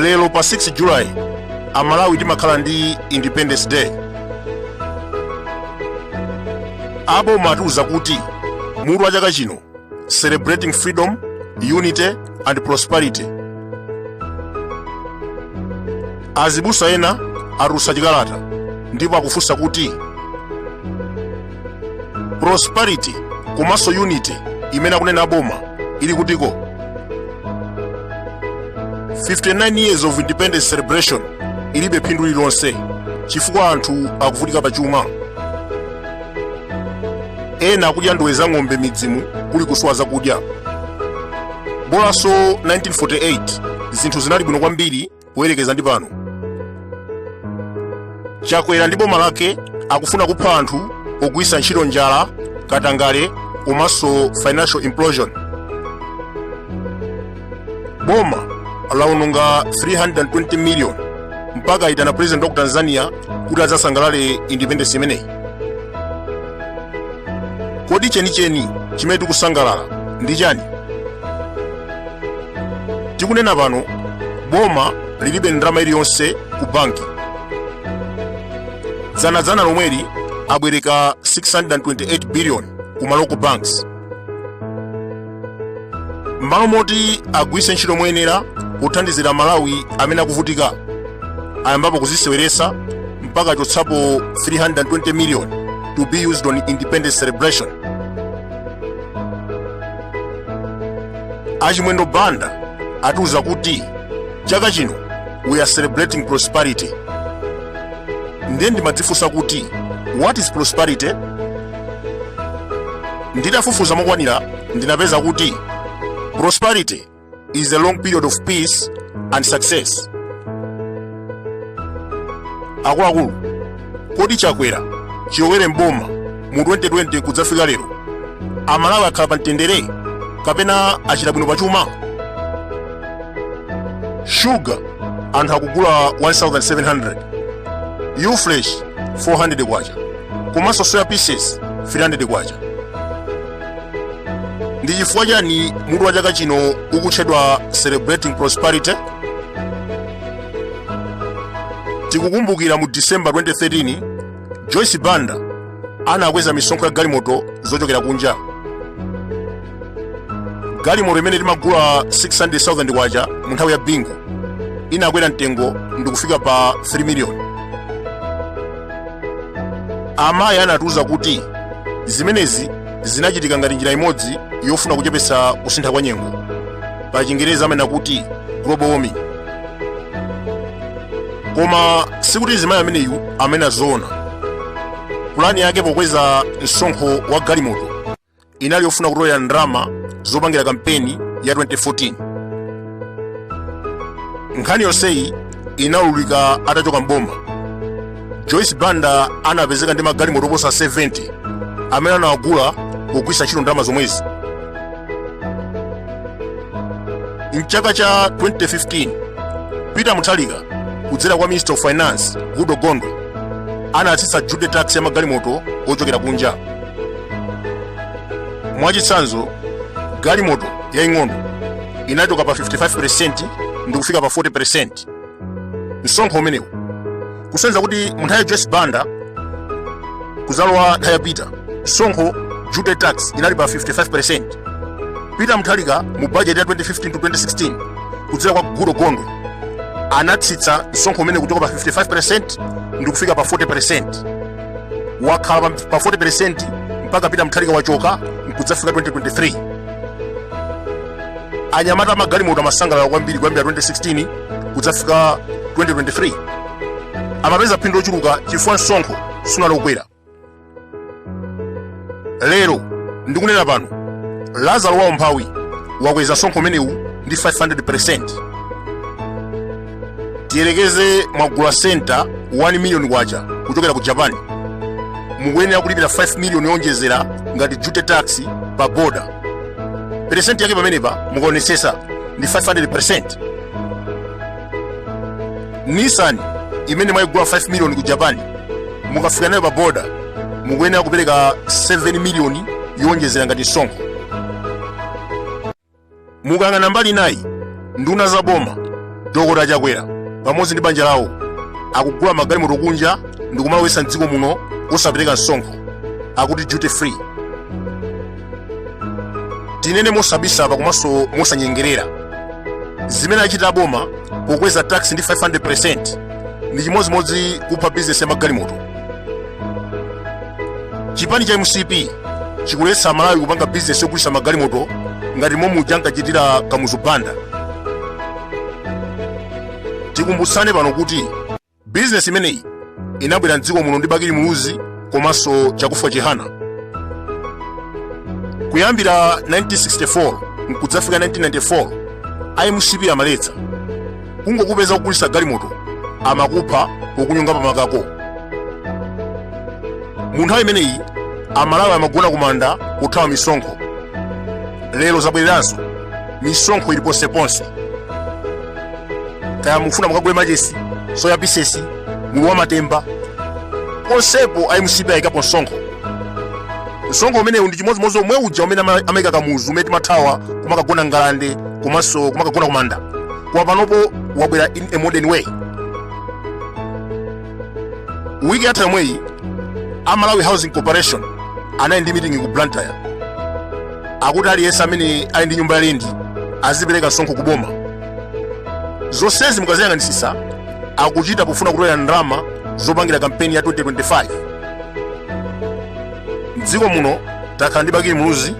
lero pa 6 July amalawi timakhala ndi Independence Day. Apo matiuza kuti mutu wa chaka chino celebrating freedom, unity and prosperity. Azibusa ena arusa chikalata ndipo akufunsa kuti prosperity komanso unity imene akunena boma ili kutiko. 59 years of independence celebration ilibe phindu lilonse chifukwa anthu akuvutika pachuma. Ena akudya ndowe za ng'ombe midzimu kuli kusowa zakudya. Bolanso 1948 zinthu zinali bwino kwambiri kuyerekeza ndi pano. Chakwera ndi boma lake akufuna kupha anthu ogwisa ntchito njala, katangale komanso financial implosion. Boma laononga 320 million mpaka itana president wa Tanzania kuti adzasangalale independence imeneyi. Kodi chenicheni chimene tikusangalala ndi chani? Tikunena pano boma lilibe ndalama iliyonse ku banki. Dzana lomweli abwereka 628 billion ku local banks. M'malo moti agwise ntchito moyenera kuthandizira Malawi amene akuvutika, ayambapo kuziseweresa mpaka chotsapo 320 million to be used on independence celebration. Achimwendo banda atiuza kuti chaka chino we are celebrating prosperity. Ndiye ndimadzifunsa kuti what is prosperity? Nditafufuza mokwanira ndinapeza kuti prosperity is a long period of peace and success. Akuluakulu, kodi chakwera chiyowere mboma mu 2020 kudzafika lero amalawi akhala pa mtendere kapena achita bwino pachuma? Sugar anthu akugula 1700, U-Fresh 400 kwacha, komanso soya pieces 300 kwacha. Ndi chifukwa chani mutu wa chaka chino ukutchedwa celebrating prosperity? Tikukumbukira mu December 2013 Joyce Banda anakweza misonkho ya galimoto zochokera kunja. Galimoto imene limagula 600,000 kwacha mu nthawi ya bingu inakwera mtengo ndikufika pa 3 million. Amayi anatiuza kuti zimenezi zinachitika ngati njira imodzi yofuna kuchepesa kusintha kwa nyengo, pa Chingereza amene akuti global warming. Koma sikuti zimayi ameneyu amene azoona. Plani yake pokweza msonkho wa galimoto inali yofuna kutolera ndalama zopangira kampeni ya 2014. Nkhani yonseyi inaululika atachoka mboma. Joyce Banda anapezeka ndi magalimoto oposa 70 amene anawagula kugwisa ntchito ndalama zomwezi. Mchaka cha 2015 Peter Muthalika kudzera kwa Minister of Finance Gudo Gondwe anatsitsa duty tax ya magalimoto ochokera kunja. Mwachitsanzo galimoto yaing'ono inachoka pa 55% ndikufika pa 40%. Msonkho umenewu kusenza kuti munthawi ya Joyce Banda kuzalowa nthawi ya Peter msonkho duty tax inali pa 55%. Peter Muthalika mu budget ya 2015 to 2016 kudzera kwa Gudo Gondwe anatsitsa msonkho umene kuchoka pa 55% ndikufika pa 40%. Wakhala pa 40% mpaka Peter Muthalika wachoka nkudzafika 2023. Anyamata magalimoto amasangalala kwambiri kuyambira 2016 kudzafika 2023. Amapeza phindu lochuluka chifukwa msonkho sunalokwera. Lero ndikunena pano Lazaro wa umphawi wakweza msonkho umenewu ndi 500%. Tiyerekeze mwagula center 1 million kwacha kuchokera ku Japan, mukuyenera kulipira 5 million yonjezera ngati duty tax pa border. Percent yake pamenepa mukuonesesa ndi 500%. Nissan imene mwayigula 5 million ku Japan mukafika nayo pa border mukuyenera kupereka 7 million yonjezera ngati msonkho. Mukang'ana mbali nayi nduna za boma Dr. Chakwera pamodzi ndi banja lawo akugula magalimoto kunja ndi kumalowetsa mdziko muno osapereka msonkho, akuti duty free. Tinene mosabisa pa komanso mosanyengerera zimene achita boma pokweza tax ndi 500% ndi chimodzimodzi kupha bizinesi ya magalimoto. Chipani cha MCP chikuletsa Malawi kupanga bizinesi yogulitsa magalimoto ngati momwe ankachitira Kamuzu Banda. Tikumbutsane pano kuti bizinesi imeneyi inabwera mdziko muno ndi bakili muluzi komanso chakufa chihana. Kuyambira 1964 nkudzafika 1994 MCP amaletsa kungokupeza kugulitsa galimoto amakupha pokunyonga pamakako. Mu nthawi imeneyi Amalawi amagona kumanda kuthawa misonkho. Lero zabwereranso misonkho ili ponseponse. Kaya mufuna mukagule machesi, soya bisesi, mulu wa matemba, ponsepo MCP ayikapo msonkho. Msonkho umenewu ndi chimodzimodzi omwe uja umene amayika Kamuzu umene timathawa kumakagona ngalande komanso kumakagona kumanda. Kwa panopo wabwera in a modern way. Wiki yatha yomweyi Malawi Housing Corporation anali ndi meeting ku Blantyre. Akuti aliyense amene ali ndi nyumba yalendi azipereka msonkho kuboma. Zonsezi mukaziyang'anisisa akuchita pofuna kutolera ndalama zopangira kampeni ya 2025. Mdziko muno takhala ndi bakili muluzi,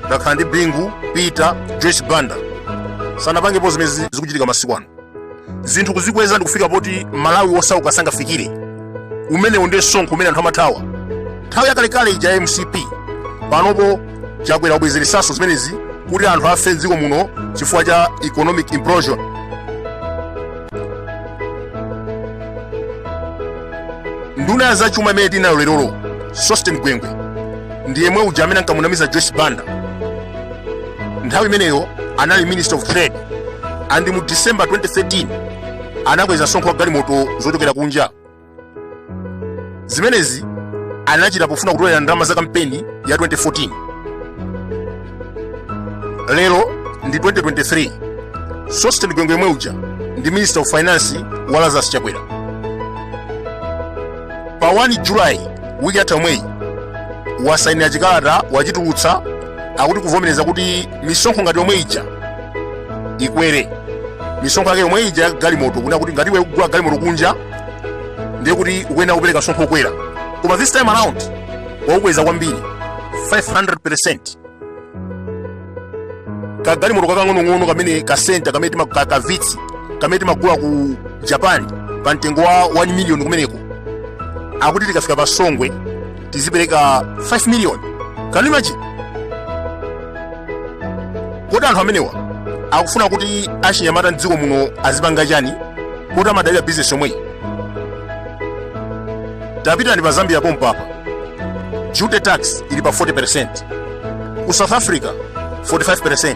takhala ndi Bingu, Peter, Joyce Banda. Sanapangepo zimene zikuchitika masiku ano. Zinthu kuzikweza ndi kufika poti Malawi wosauka sangafikire. Umenewu ndiye msonkho umene anthu amathawa. Nthawi yakalekale ija ya MCP panopo Chakwera ubwezeresanso zimenezi kuti anthu afe mdziko muno chifukwa cha economic implosion. Nduna ya zachuma imene tinayo lerolo Sostem Gwengwe ndiye mwe uja amene ankamunamiza Joyce Banda. Nthawi imeneyo anali Minister of Trade, and mu December 2013 anakweza msonkho wa galimoto zochokera kunja. Zimenezi anachita pofuna kutolera ndalama za kampeni ya 2014. Lero ndi 2023. Sostem Gwengwe mwe uja ndi Minister of Finance wa Lazarus Chakwera. Pa 1 July wiki yatha yomweyi wasainira chikalata wachitulutsa akuti kuvomereza kuti misonkho ngati yomwe ija ikwere. Misonkho yake yomwe ija ya galimoto kuna kuti ngati iwe kugula galimoto kunja ndiye kuti ukuyenera kupereka msonkho okwera. Koma this time around waukweza kwambiri 500%. Ka galimoto kakang'onong'ono kamene kasenta kamene kavitsi kamene timagula ku Japan pa mtengo wa 1 million kumeneko akuti tikafika pa Songwe tizipereka 5 million. Can you imagine? Kodi anthu amenewa akufuna kuti achinyamata mdziko muno azipanga chani kuti amadalira business yomweyi? Tapita ndi pa Zambia pompo apa. Duty tax ili pa 40%. Ku South Africa 45%.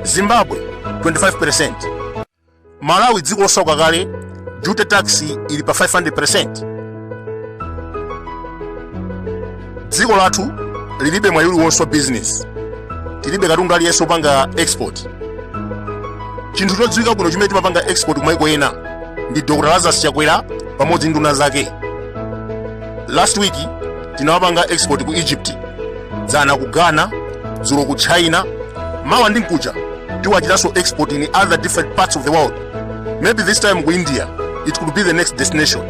Zimbabwe 25%. Malawi dziko losauka kale duty tax ili pa 500%. Dziko lathu lilibe mwayi uliwonse wa business. Tilibe katundu aliyense opanga export. Chinthu chodziwika kuno chimene timapanga export kumayiko ena ndi Dr. Lazarus Chakwera pamodzi ndi nduna zake. Last week tinawapanga export ku Egypt, dzana ku Ghana, dzulo ku China, mawa ndi nkuja tiwachitanso export in other different parts of the world. Maybe this time ku India it could be the next destination.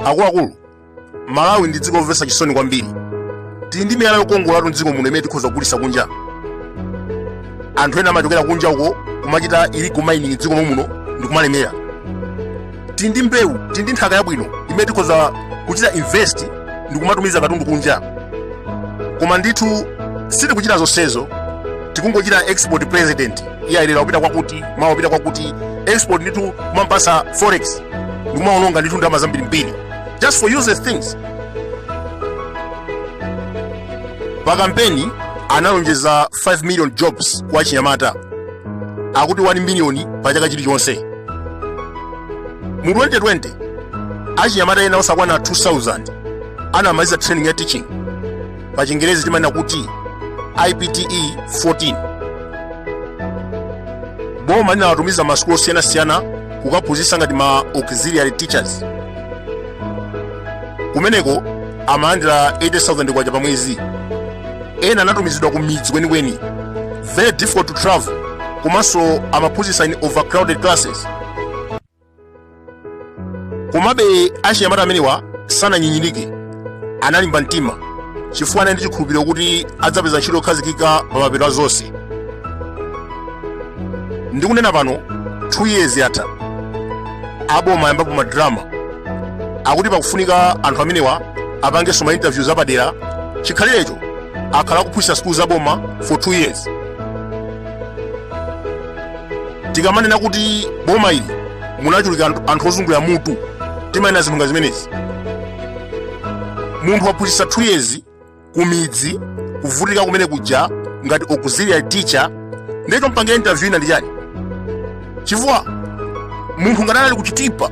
Akuluakulu, Malawi ndi dziko lomvetsa chisoni kwambiri. Tili ndi miyala yokongola mdziko muno imene tikhoza kugulitsa kunja. Anthu ena amachokera kunja uko kumachita illegal mining mdziko muno ndi kumalemera. Tili ndi mbewu, tili ndi nthaka yabwino imene tikhoza kuchita invest ndi kumatumiza katundu kunja. Koma ndithu sitikuchita zonsezo, tikungochita export president. Iye alera kupita kwakuti, mawa kupita kwakuti, export ndithu kumampasa forex ndi kumaononga ndithu ndalama zambiri mbiri. Just for useless things. Pa kampeni analonjeza 5 million jobs kwa achinyamata. Akuti 1 million pa chaka chilichonse. Mu 2020 achinyamata ena osakwana 2000 anamaliza training ya teaching. Pa Chingerezi timanena kuti IPTE 14. boma linawatumiza masukulu osiyanasiyana kukaphunzitsa ngati ma auxiliary teachers. Kumeneko amalandira 80,000 kwacha pa mwezi. Ena anatumizidwa ku midzi kwenikweni, very difficult to travel, komanso amaphunzitsa in overcrowded classes. Komabe achinyamata amenewa sananyinyirike, analimba mtima chifukwa anali ndi chikhulupiriro kuti adzapeza ntchito yokhazikika pa mapeto zonse. Ndikunena pano 2 years yatha, aboma ayambapo madrama akuti pakufunika anthu amenewa apangenso ma interviews apadera. Chikhalirecho akhala kuphunzitsa skulu za boma for 2 years. Tikamanena kuti boma ili munachulika anthu ozungulira mutu, timanena zinthu zimenezi. Munthu waphunzitsa 2 years ku midzi kuvutika kumene kuja ngati auxiliary teacher, ndicho mpangira interview ina ndi chani? Chifukwa munthu ngati ali kuchitipa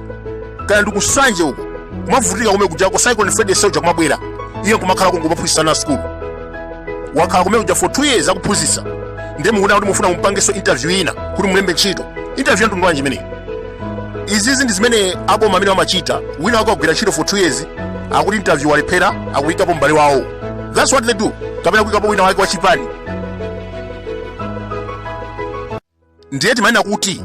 kana ndi kusanje uko kumavutika kumene kuja cyclone Freddy Selja kumabwera, iye kumakhala kungomaphunzitsa na skulu. Wakhala kumene kuja for 2 years akuphunzitsa, ndiye mukuona kuti mufuna mumpangenso interview ina kuti mulembe ntchito. Interview yantundu wanji imeneyi? Izizi ndi zimene aboma amene amachita. Wina akagwira ntchito for 2 years akuti interview walephera, akuyikapo m'bale wawo. That's what they do. Kapena kuyikapo wina wake wachipani. Ndiye timanena kuti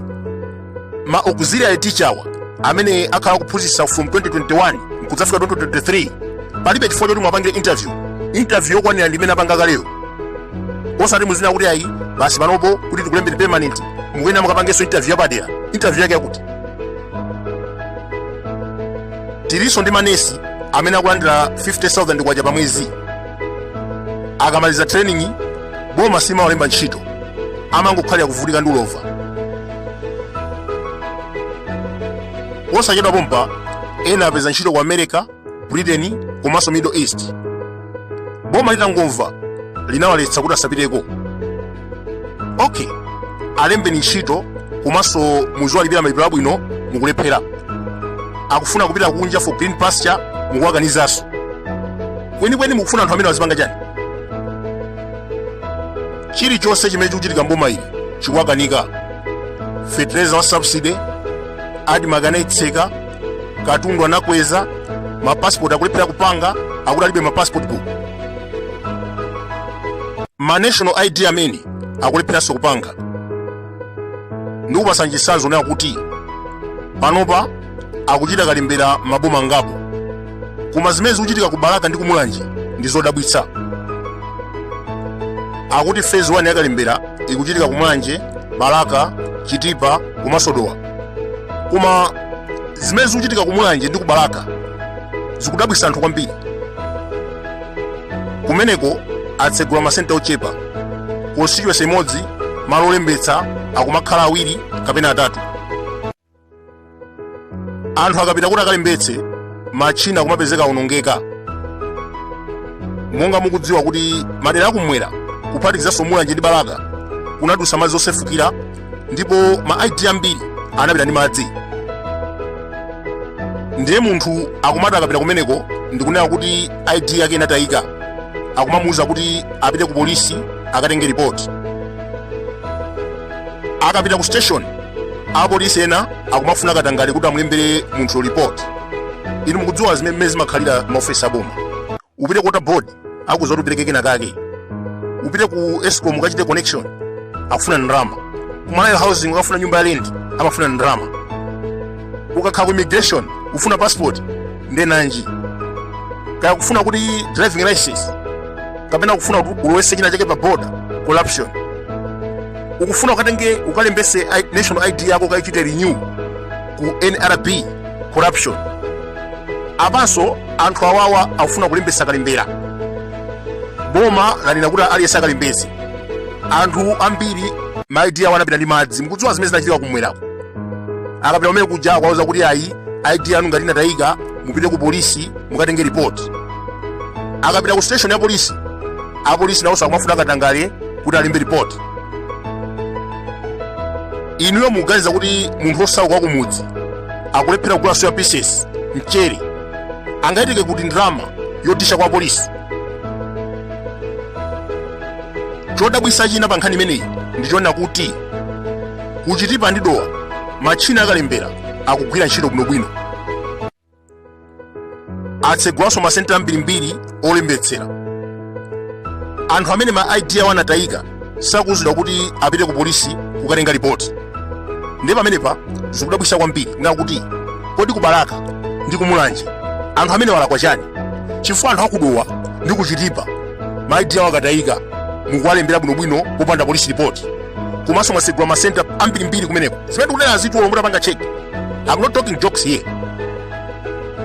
ma auxiliary teacher awa amene akhala kuphunzitsa from 2021 kudzafika 2023 palibe chifukwa choti mwapangire interview yokwanira limene apanga kaleyo. Osati muzina kuti ayi basi panopo kuti tikulembere permanent mukuyena mukapangenso interview yapadera. Interview yake yakuti? Tiliso ndi manesi amene akulandira 50,000 kwacha pa mwezi. Akamaliza training boma simawalemba ntchito, amangokhalira kuvutika ndi ulova. Osachedwa pompa ena apeza ntchito ku America, Britain komanso Middle East. Boma litangomva linawaletsa kuti asapiteko. Okay, alembeni ntchito komanso muziwalipira malipiro abwino, mukulephera. Akufuna kupita kunja for green pasture, mukuwakanizanso. Kwenikweni mukufuna anthu amene azipanga chani? Chilichonse chimene chikuchitika mboma ili chikuwakanika. Fertilizer wa subsidy, adi magana itseka, katundu anakweza, mapassport akulephera kupanga, akuti alibe mapassport book. Ma national ID amene akulepheranso kupanga. Ndikupasa nchisanzo nayo kuti panopa akuchita kalembera maboma ngapo, koma zimene zikuchitika ku Balaka ndi kumulanje ndi zodabwitsa. Akuti phase 1 yakalembera ikuchitika kumulanje, Balaka, Chitipa komanso Dowa. Koma zimene zikuchitika kumulanje ndi ku Balaka zikudabwitsa anthu kwambiri. Kumeneko atsegula masenta ochepa, constituency imodzi malo olembetsa akumakhala awiri kapena atatu. Anthu akapita kuti akalembetse, machina kumapezeka onongeka. Monga mukudziwa kuti madera akumwera kuphatikizanso mulanje ndi Balaka kunadusa madzi osefukira, ndipo ma ID ambiri anapita ndi madzi. Ndiye munthu akumati akapita kumeneko ndikunena kuti ID yake inatayika, akumamuuza kuti apite ku polisi akatenge report. Akapita ku station, apolisi ena akumafuna katangale kuti amulembere munthu report. Inu mukudziwa zimene zimakhalira maofesi aboma. Upite ku water board akuza kuti upereke kena kake. Upite ku Escom ukachite connection akufuna ndalama. Kumalayo housing ukafuna nyumba ya land amafuna ndalama. Ukakhala ku immigration ufuna passport ndenanji. Kaya kufuna kuti driving license kapena kufuna ulowese china chake pa border, corruption. Ukufuna ukatenge ukalembese national ID yako kaichite renew ku NRB, corruption. Apanso anthu awawa akufuna kulembesa kalembera. Boma lanena kuti aliyesa kalembese. Anthu ambiri ma ID awo anapita ndi madzi. Mukudziwa zimene zinachitika kumwerako. Akapita kumene kuja akawauza kuti ayi ID yanu ngati inatayika mupite ku polisi mukatenge report. Akapita ku station ya polisi, apolisi nawonso akumafuna katangale kuti alembe report. Inuyo muganiza kuti munthu osauka kumudzi akulephera kugula soya pieces mchere angaitike kuti ndrama yotisha kwa polisi? Chodabwisa china pa nkhani imeneyi ndichona kuti kuchitipa ndi dowa machina akalembera akugwira ntchito bwinobwino. Atsegulaso masenta ambirimbiri olembetsera. Anthu amene ma ID awo anatayika sakuuzidwa kuti apite ku polisi kukatenga ripoti. Ndi pamenepa zikudabwisa kwambiri kuti kodi kubalaka ndi kumulanje anthu amene walakwa chani, chifukwa anthu akudowa ndi kuchitipa ma ID awo akatayika mukuwalembera bwinobwino popanda polisi ripoti. Komanso mwasegula masenta ambirimbiri kumeneko. Zimene tikunena zitulo mutapanga check. I'm not talking jokes here.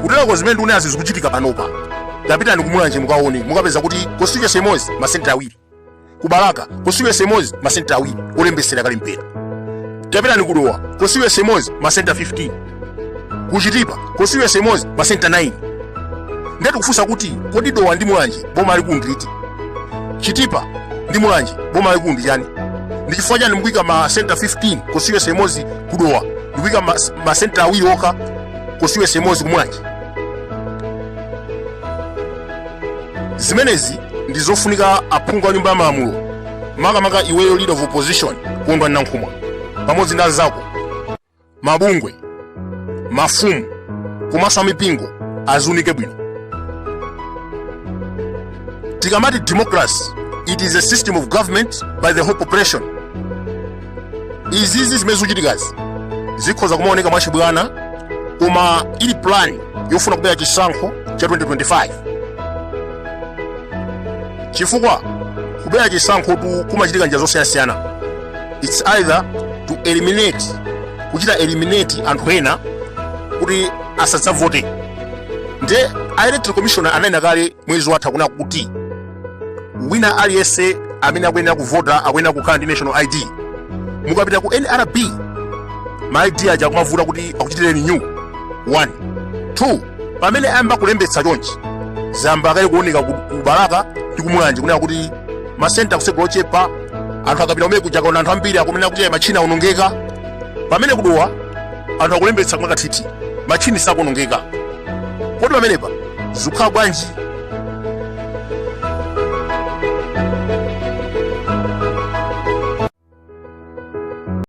Kutero zimene tikunena zikuchitika panopa. Tapitani kumulanje mukaone mukapeza kuti constituency imodzi masenta awiri. Kubalaka constituency imodzi masenta awiri olembesera kalembera. Tapitani kudowa constituency imodzi masenta 15. Kuchitipa constituency imodzi masenta 9. Ndati kufunsa kuti kodi dowa ndi mulanje boma ali kunditi? Chitipa ndi mulanje boma ali kundi chani? Ndi chifukwa chani mukuyika masenta 15 constituency imodzi kudowa ndikuyika masenta awiri okha constituency imodzi kumulanje? Zimenezi ndi zofunika aphungu a nyumba ya malamulo, makamaka iweyo leader of opposition kuondwa nankhumwa pamodzi ndi anzako, mabungwe, mafumu komanso amipingo aziunike bwino. Tikamati democracy, it is a system of government by the whole population. Izizi zimene zikuchitikazi zikhoza kumaoneka mwachibwana koma ili plan yofuna kubera chisankho cha 2025. Chifukwa kubera chisankho kumachitika njira zosiyanasiyana. It's either to eliminate anthu ena kuti asadzavote. Nde electoral commissioner anayina kale mwezi watha kuna kuti wina aliyense amene akuyenera kuvota akuyenera kukhala ndi national ID. Mukapita ku NRB ma ID aja kumavuta kuti akuchitireni new 1 2 pamene ayamba kulembetsa chonchi zamba kale kuoneka kubalaka ndi kumulanje kunena kuti masenta kusegula ochepa, anthu akapita kumene kuja kaona anthu ambiri akunena kuti machina aonongeka. Pamene kudowa anthu akulembetsa kwa katiti machini sakuonongeka. Kodi pamenepa zikhala bwanji